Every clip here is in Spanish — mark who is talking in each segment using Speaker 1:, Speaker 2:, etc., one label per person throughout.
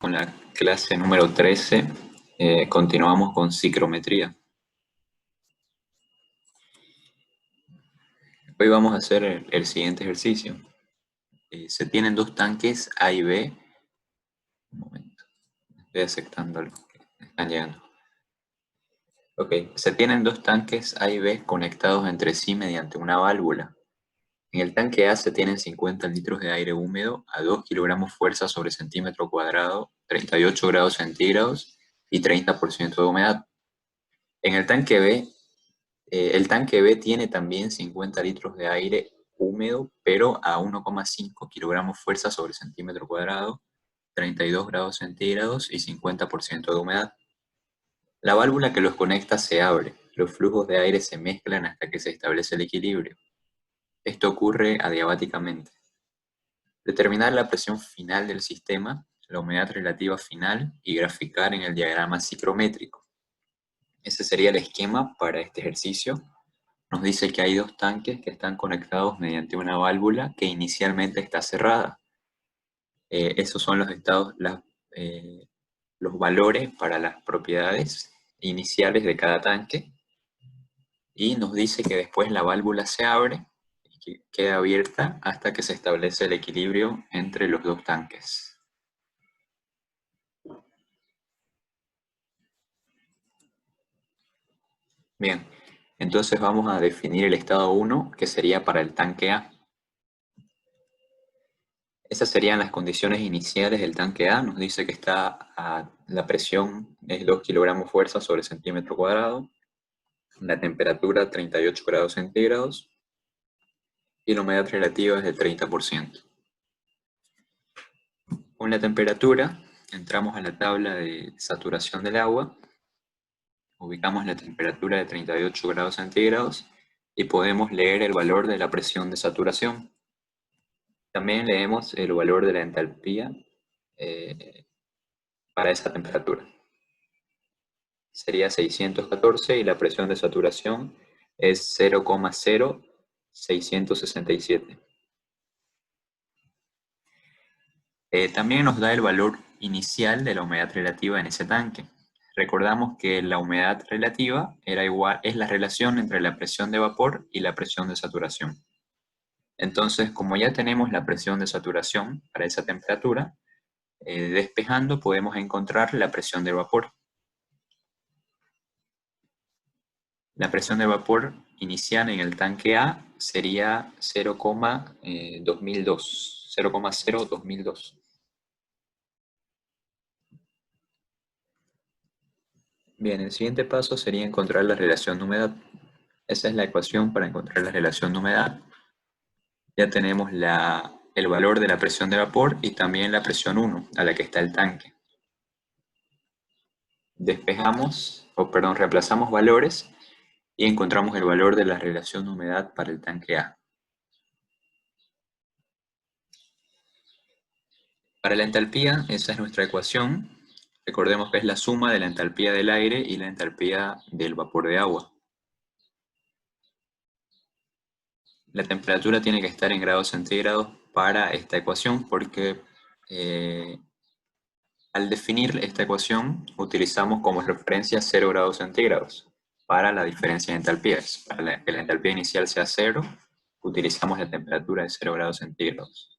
Speaker 1: Con la clase número 13, continuamos con psicometría. Hoy vamos a hacer el siguiente ejercicio. Se tienen dos tanques A y B. Un momento, estoy aceptando lo que están llegando. Ok, se tienen dos tanques A y B conectados entre sí mediante una válvula. En el tanque A se tienen 50 litros de aire húmedo a 2 kilogramos fuerza sobre centímetro cuadrado, 38 grados centígrados y 30% de humedad. En el tanque B tiene también 50 litros de aire húmedo, pero a 1,5 kilogramos fuerza sobre centímetro cuadrado, 32 grados centígrados y 50% de humedad. La válvula que los conecta se abre, los flujos de aire se mezclan hasta que se establece el equilibrio. Esto ocurre adiabáticamente. Determinar la presión final del sistema, la humedad relativa final y graficar en el diagrama psicométrico. Ese sería el esquema para este ejercicio. Nos dice que hay dos tanques que están conectados mediante una válvula que inicialmente está cerrada. Esos son los estados, los valores para las propiedades iniciales de cada tanque. Y nos dice que después la válvula se abre y que queda abierta hasta que se establece el equilibrio entre los dos tanques. Bien, entonces vamos a definir el estado 1, que sería para el tanque A. Esas serían las condiciones iniciales del tanque A. Nos dice que la presión es 2 kilogramos fuerza sobre centímetro cuadrado, la temperatura 38 grados centígrados y la humedad relativa es del 30%. Con la temperatura entramos a la tabla de saturación del agua, ubicamos la temperatura de 38 grados centígrados y podemos leer el valor de la presión de saturación. También leemos el valor de la entalpía para esa temperatura. Sería 614 y la presión de saturación es 0,0667. También nos da el valor inicial de la humedad relativa en ese tanque. Recordamos que la humedad relativa es la relación entre la presión de vapor y la presión de saturación. Entonces, como ya tenemos la presión de saturación para esa temperatura, despejando podemos encontrar la presión de vapor. La presión de vapor inicial en el tanque A sería 0,2002. Bien, el siguiente paso sería encontrar la relación de humedad. Esa es la ecuación para encontrar la relación de humedad. Ya tenemos el valor de la presión de vapor y también la presión 1 a la que está el tanque. Reemplazamos valores y encontramos el valor de la relación de humedad para el tanque A. Para la entalpía, esa es nuestra ecuación. Recordemos que es la suma de la entalpía del aire y la entalpía del vapor de agua. La temperatura tiene que estar en grados centígrados para esta ecuación porque al definir esta ecuación utilizamos como referencia 0 grados centígrados para la diferencia de entalpías. Para que la entalpía inicial sea 0, utilizamos la temperatura de 0 grados centígrados.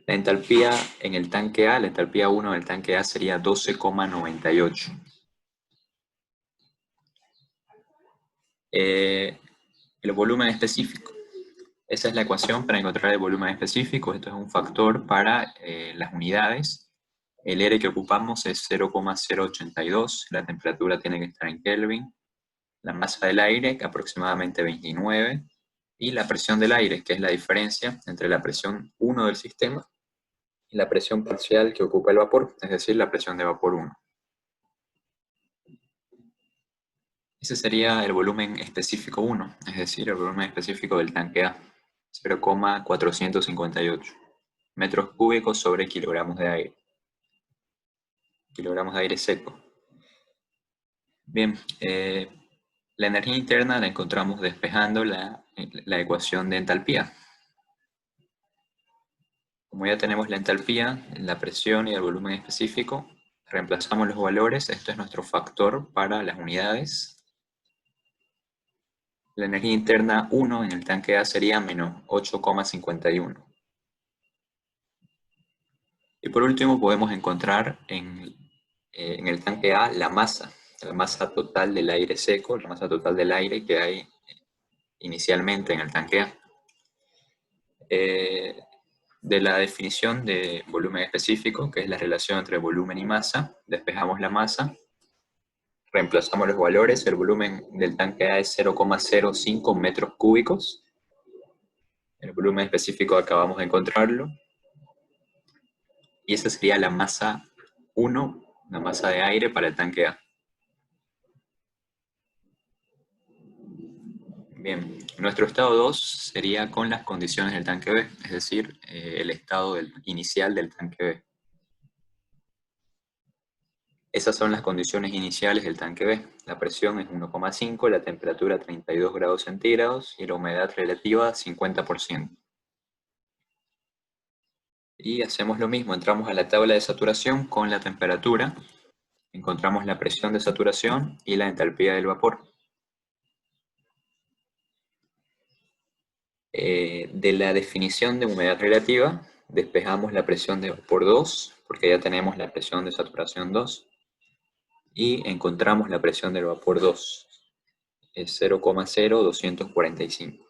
Speaker 1: La entalpía en el tanque A, la entalpía 1 del tanque A sería 12,98. El volumen específico. Esa es la ecuación para encontrar el volumen específico. Esto es un factor para las unidades. El R que ocupamos es 0,082. La temperatura tiene que estar en Kelvin. La masa del aire, que aproximadamente 29. Y la presión del aire, que es la diferencia entre la presión 1 del sistema y la presión parcial que ocupa el vapor, es decir, la presión de vapor 1. Ese sería el volumen específico 1, es decir, el volumen específico del tanque A, 0,458 metros cúbicos sobre kilogramos de aire. Kilogramos de aire seco. Bien, la energía interna la encontramos despejando la ecuación de entalpía. Como ya tenemos la entalpía, la presión y el volumen específico, reemplazamos los valores. Esto es nuestro factor para las unidades. La energía interna 1 en el tanque A sería menos 8,51. Y por último podemos encontrar en el tanque A la masa total del aire seco, la masa total del aire que hay inicialmente en el tanque A. De la definición de volumen específico, que es la relación entre volumen y masa, despejamos la masa, reemplazamos los valores. El volumen del tanque A es 0,05 metros cúbicos. El volumen específico acabamos de encontrarlo. Y esa sería la masa 1, la masa de aire para el tanque A. Bien, nuestro estado 2 sería con las condiciones del tanque B, es decir, el estado inicial del tanque B. Esas son las condiciones iniciales del tanque B. La presión es 1,5, la temperatura 32 grados centígrados y la humedad relativa 50%. Y hacemos lo mismo, entramos a la tabla de saturación con la temperatura, encontramos la presión de saturación y la entalpía del vapor. De la definición de humedad relativa, despejamos la presión de vapor 2, porque ya tenemos la presión de saturación 2, y encontramos la presión del vapor 2, es 0,0245.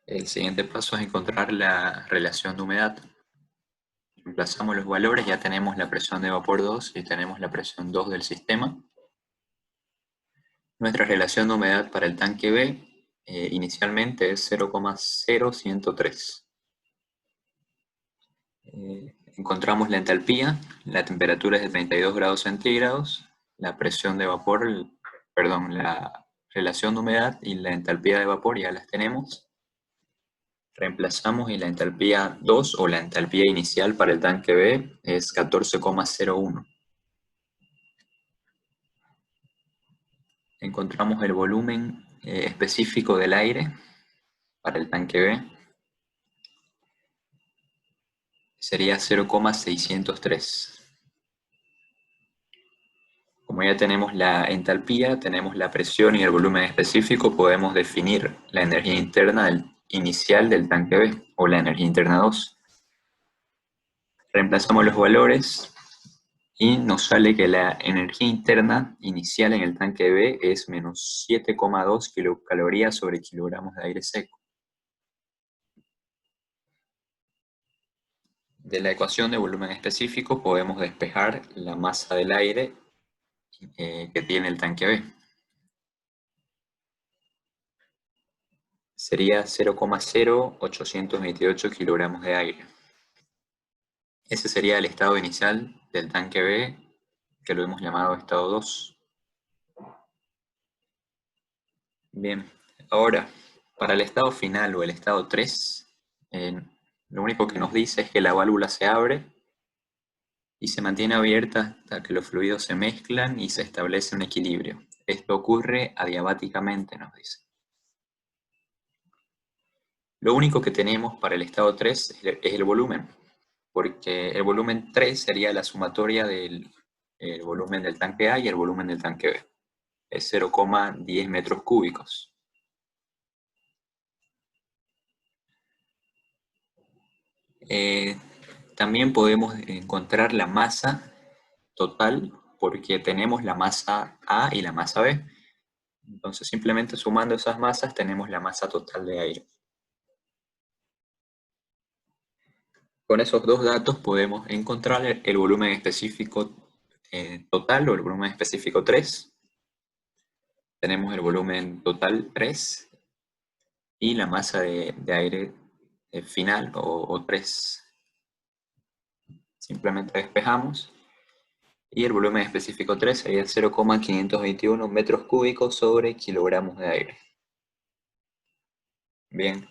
Speaker 1: El siguiente paso es encontrar la relación de humedad. Reemplazamos los valores, ya tenemos la presión de vapor 2 y tenemos la presión 2 del sistema. Nuestra relación de humedad para el tanque B inicialmente es 0,0103. Encontramos la entalpía, la temperatura es de 32 grados centígrados, la presión de vapor, la relación de humedad y la entalpía de vapor ya las tenemos. Reemplazamos y la entalpía 2 o la entalpía inicial para el tanque B es 14,01. Encontramos el volumen específico del aire para el tanque B. Sería 0,603. Como ya tenemos la entalpía, tenemos la presión y el volumen específico, podemos definir la energía interna inicial del tanque B, o la energía interna 2. Reemplazamos los valores y nos sale que la energía interna inicial en el tanque B es menos 7,2 kilocalorías sobre kilogramos de aire seco. De la ecuación de volumen específico podemos despejar la masa del aire que tiene el tanque B. Sería 0,0828 kilogramos de aire. Ese sería el estado inicial del tanque B, que lo hemos llamado estado 2. Bien, ahora, para el estado final o el estado 3, lo único que nos dice es que la válvula se abre y se mantiene abierta hasta que los fluidos se mezclan y se establece un equilibrio. Esto ocurre adiabáticamente, nos dice. Lo único que tenemos para el estado 3 es el volumen, porque el volumen 3 sería la sumatoria del volumen del tanque A y el volumen del tanque B. Es 0,10 metros cúbicos. También podemos encontrar la masa total, porque tenemos la masa A y la masa B. Entonces, simplemente sumando esas masas, tenemos la masa total de aire. Con esos dos datos podemos encontrar el volumen específico total o el volumen específico 3. Tenemos el volumen total 3 y la masa de aire final o 3. Simplemente despejamos y el volumen específico 3 sería 0,521 metros cúbicos sobre kilogramos de aire. Bien,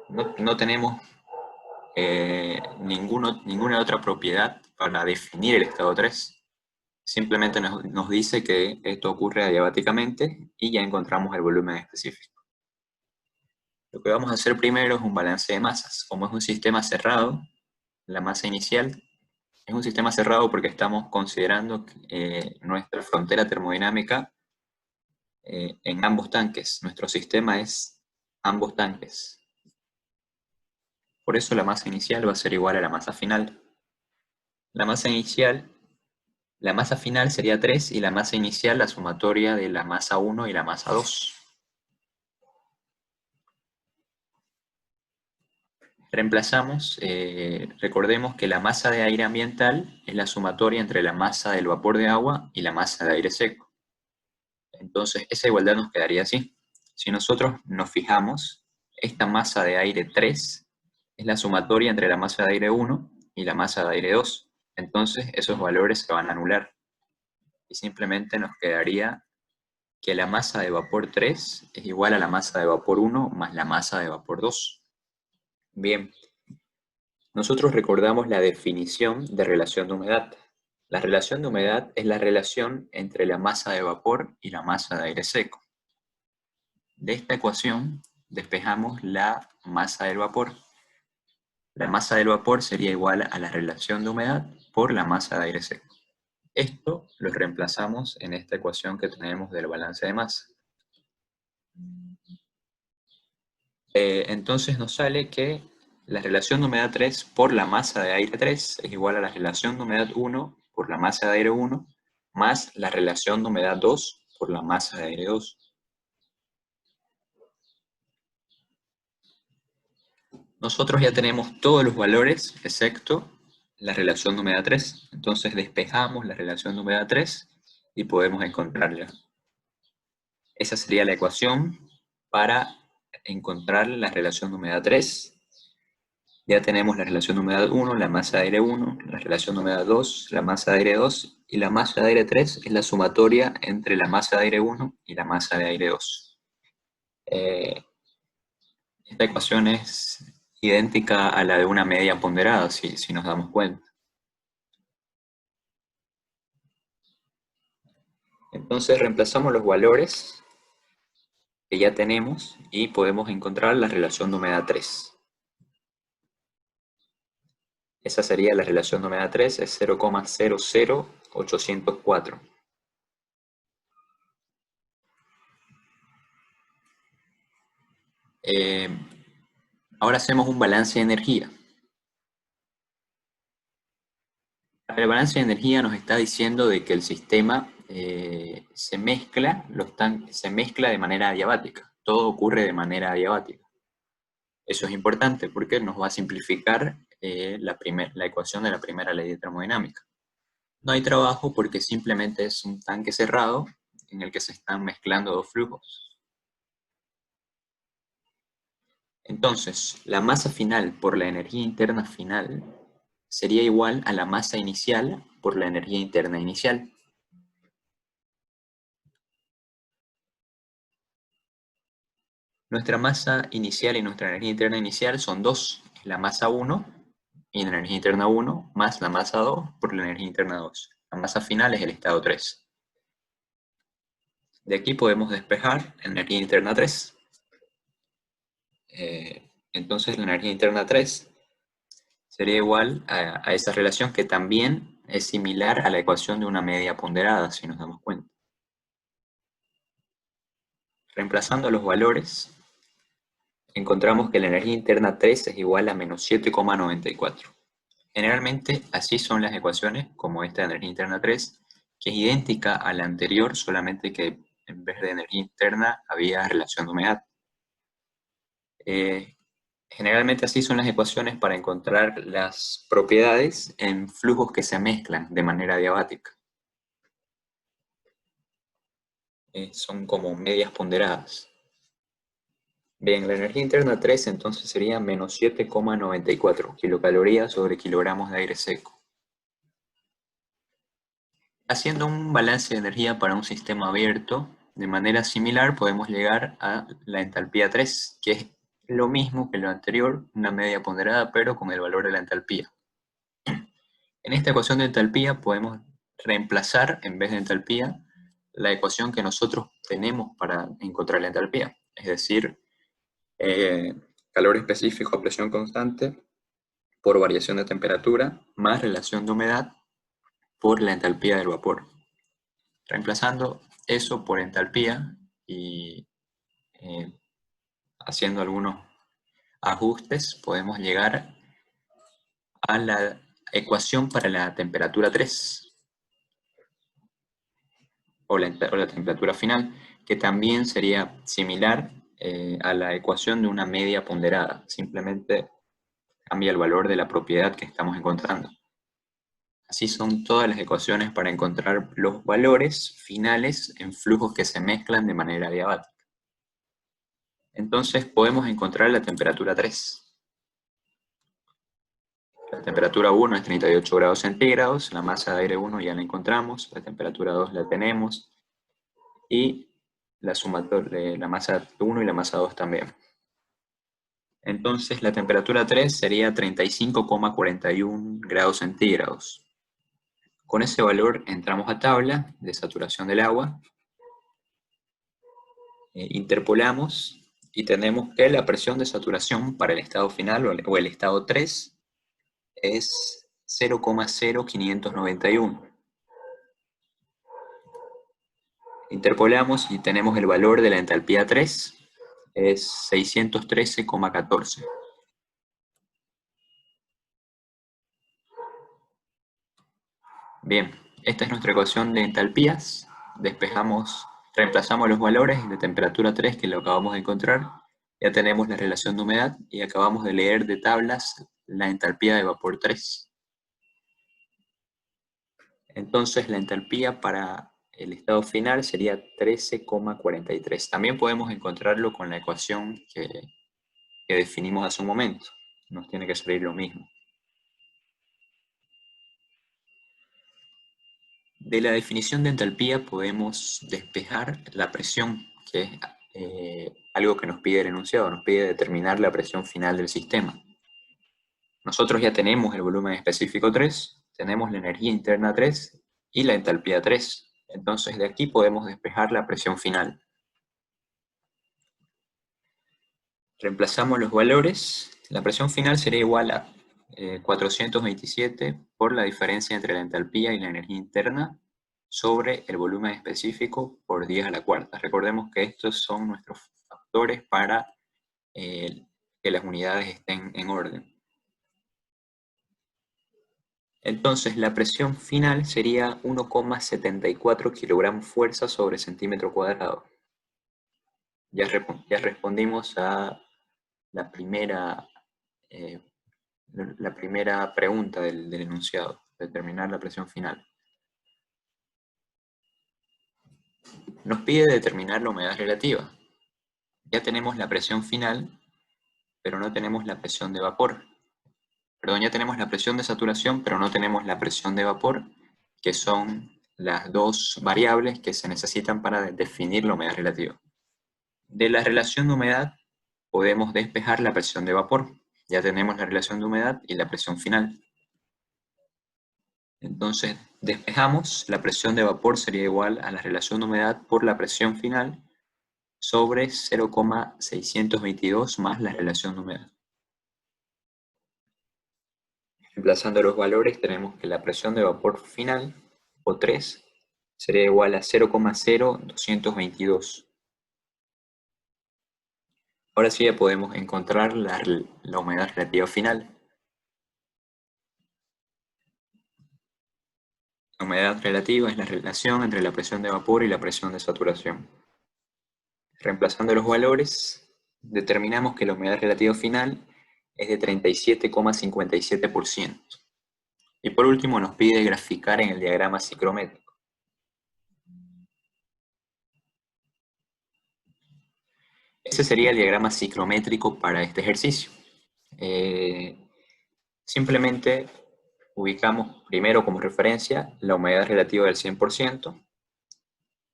Speaker 1: no tenemos ninguna otra propiedad para definir el estado 3. Simplemente nos dice que esto ocurre adiabáticamente y ya encontramos el volumen específico. Lo que vamos a hacer primero es un balance de masas. Como es un sistema cerrado, la masa inicial es un sistema cerrado porque estamos considerando nuestra frontera termodinámica en ambos tanques. Nuestro sistema es ambos tanques. Por eso la masa inicial va a ser igual a la masa final. La masa final sería 3 y la masa inicial la sumatoria de la masa 1 y la masa 2. Reemplazamos, recordemos que la masa de aire ambiental es la sumatoria entre la masa del vapor de agua y la masa de aire seco. Entonces, esa igualdad nos quedaría así. Si nosotros nos fijamos, esta masa de aire 3 es la sumatoria entre la masa de aire 1 y la masa de aire 2. Entonces, esos valores se van a anular. Y simplemente nos quedaría que la masa de vapor 3 es igual a la masa de vapor 1 más la masa de vapor 2. Bien, nosotros recordamos la definición de relación de humedad. La relación de humedad es la relación entre la masa de vapor y la masa de aire seco. De esta ecuación despejamos la masa del vapor. La masa del vapor sería igual a la relación de humedad por la masa de aire seco. Esto lo reemplazamos en esta ecuación que tenemos del balance de masa. Entonces nos sale que la relación de humedad 3 por la masa de aire 3 es igual a la relación de humedad 1 por la masa de aire 1 más la relación de humedad 2 por la masa de aire 2. Nosotros ya tenemos todos los valores excepto la relación de humedad 3. Entonces despejamos la relación de humedad 3 y podemos encontrarla. Esa sería la ecuación para encontrar la relación de humedad 3. Ya tenemos la relación de humedad 1, la masa de aire 1, la relación de humedad 2, la masa de aire 2, y la masa de aire 3 es la sumatoria entre la masa de aire 1 y la masa de aire 2. Esta ecuación es idéntica a la de una media ponderada, si nos damos cuenta. Entonces reemplazamos los valores que ya tenemos y podemos encontrar la relación de humedad 3. Esa sería la relación de humedad 3, es 0,00804. Ahora hacemos un balance de energía. El balance de energía nos está diciendo de que el sistema se mezcla de manera adiabática. Todo ocurre de manera adiabática. Eso es importante porque nos va a simplificar la ecuación de la primera ley de termodinámica. No hay trabajo porque simplemente es un tanque cerrado en el que se están mezclando dos flujos. Entonces, la masa final por la energía interna final sería igual a la masa inicial por la energía interna inicial. Nuestra masa inicial y nuestra energía interna inicial son 2, la masa 1 y la energía interna 1 más la masa 2 por la energía interna 2. La masa final es el estado 3. De aquí podemos despejar energía interna 3. Entonces la energía interna 3 sería igual a esa relación que también es similar a la ecuación de una media ponderada, si nos damos cuenta. Reemplazando los valores, encontramos que la energía interna 3 es igual a menos 7,94. Generalmente así son las ecuaciones, como esta de energía interna 3, que es idéntica a la anterior, solamente que en vez de energía interna había relación de humedad. Generalmente así son las ecuaciones para encontrar las propiedades en flujos que se mezclan de manera adiabática. Son como medias ponderadas. Bien, la energía interna 3 entonces sería menos 7,94 kilocalorías sobre kilogramos de aire seco. Haciendo un balance de energía para un sistema abierto, de manera similar podemos llegar a la entalpía 3, que es lo mismo que lo anterior, una media ponderada, pero con el valor de la entalpía. En esta ecuación de entalpía podemos reemplazar, en vez de entalpía, la ecuación que nosotros tenemos para encontrar la entalpía. Es decir, calor específico a presión constante por variación de temperatura más relación de humedad por la entalpía del vapor. Reemplazando eso por entalpía y haciendo algunos ajustes, podemos llegar a la ecuación para la temperatura 3, o la temperatura final, que también sería similar a la ecuación de una media ponderada. Simplemente cambia el valor de la propiedad que estamos encontrando. Así son todas las ecuaciones para encontrar los valores finales en flujos que se mezclan de manera adiabática. Entonces podemos encontrar la temperatura 3. La temperatura 1 es 38 grados centígrados, la masa de aire 1 ya la encontramos, la temperatura 2 la tenemos, y la sumatoria, la masa 1 y la masa 2 también. Entonces la temperatura 3 sería 35,41 grados centígrados. Con ese valor entramos a tabla de saturación del agua, interpolamos y tenemos que la presión de saturación para el estado final o el estado 3 es 0,0591. Interpolamos y tenemos el valor de la entalpía 3, es 613,14. Bien, esta es nuestra ecuación de entalpías. Reemplazamos los valores de temperatura 3 que lo acabamos de encontrar. Ya tenemos la relación de humedad y acabamos de leer de tablas la entalpía de vapor 3. Entonces la entalpía para el estado final sería 13,43. También podemos encontrarlo con la ecuación que definimos hace un momento. Nos tiene que salir lo mismo. De la definición de entalpía podemos despejar la presión, que es algo que nos pide el enunciado, nos pide determinar la presión final del sistema. Nosotros ya tenemos el volumen específico 3, tenemos la energía interna 3 y la entalpía 3. Entonces de aquí podemos despejar la presión final. Reemplazamos los valores. La presión final sería igual a 427 por la diferencia entre la entalpía y la energía interna sobre el volumen específico por 10 a la cuarta. Recordemos que estos son nuestros factores para que las unidades estén en orden. Entonces la presión final sería 1,74 kilogramos fuerza sobre centímetro cuadrado. Ya respondimos a la primera pregunta del enunciado, determinar la presión final. Nos pide determinar la humedad relativa. Ya tenemos la presión final, pero no tenemos la presión de vapor. Perdón, ya tenemos la presión de saturación, pero no tenemos la presión de vapor, que son las dos variables que se necesitan para definir la humedad relativa. De la relación de humedad podemos despejar la presión de vapor. Ya tenemos la relación de humedad y la presión final. Entonces, despejamos, la presión de vapor sería igual a la relación de humedad por la presión final sobre 0,622 más la relación de humedad. Reemplazando los valores tenemos que la presión de vapor final, o 3, sería igual a 0,0222. Ahora sí ya podemos encontrar la humedad relativa final. La humedad relativa es la relación entre la presión de vapor y la presión de saturación. Reemplazando los valores, determinamos que la humedad relativa final es de 37,57%. Y por último nos pide graficar en el diagrama ciclométrico. Ese sería el diagrama ciclométrico para este ejercicio. Simplemente ubicamos primero como referencia la humedad relativa del 100%,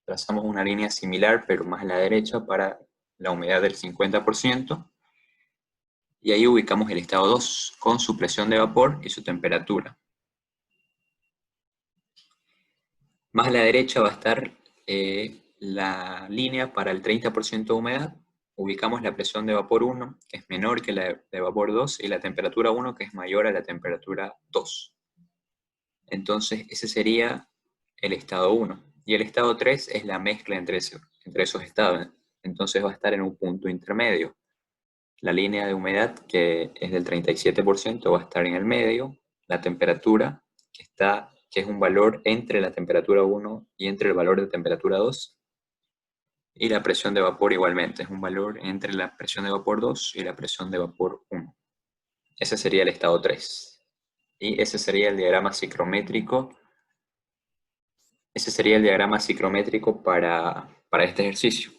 Speaker 1: trazamos una línea similar pero más a la derecha para la humedad del 50%, y ahí ubicamos el estado 2 con su presión de vapor y su temperatura. Más a la derecha va a estar la línea para el 30% de humedad, ubicamos la presión de vapor 1, que es menor que la de vapor 2, y la temperatura 1, que es mayor a la temperatura 2. Entonces, ese sería el estado 1. Y el estado 3 es la mezcla entre esos estados. Entonces va a estar en un punto intermedio. La línea de humedad, que es del 37%, va a estar en el medio. La temperatura, que es un valor entre la temperatura 1 y entre el valor de temperatura 2. Y la presión de vapor igualmente, es un valor entre la presión de vapor 2 y la presión de vapor 1. Ese sería el estado 3. Y ese sería el diagrama ciclométrico. Ese sería el diagrama ciclométrico para este ejercicio.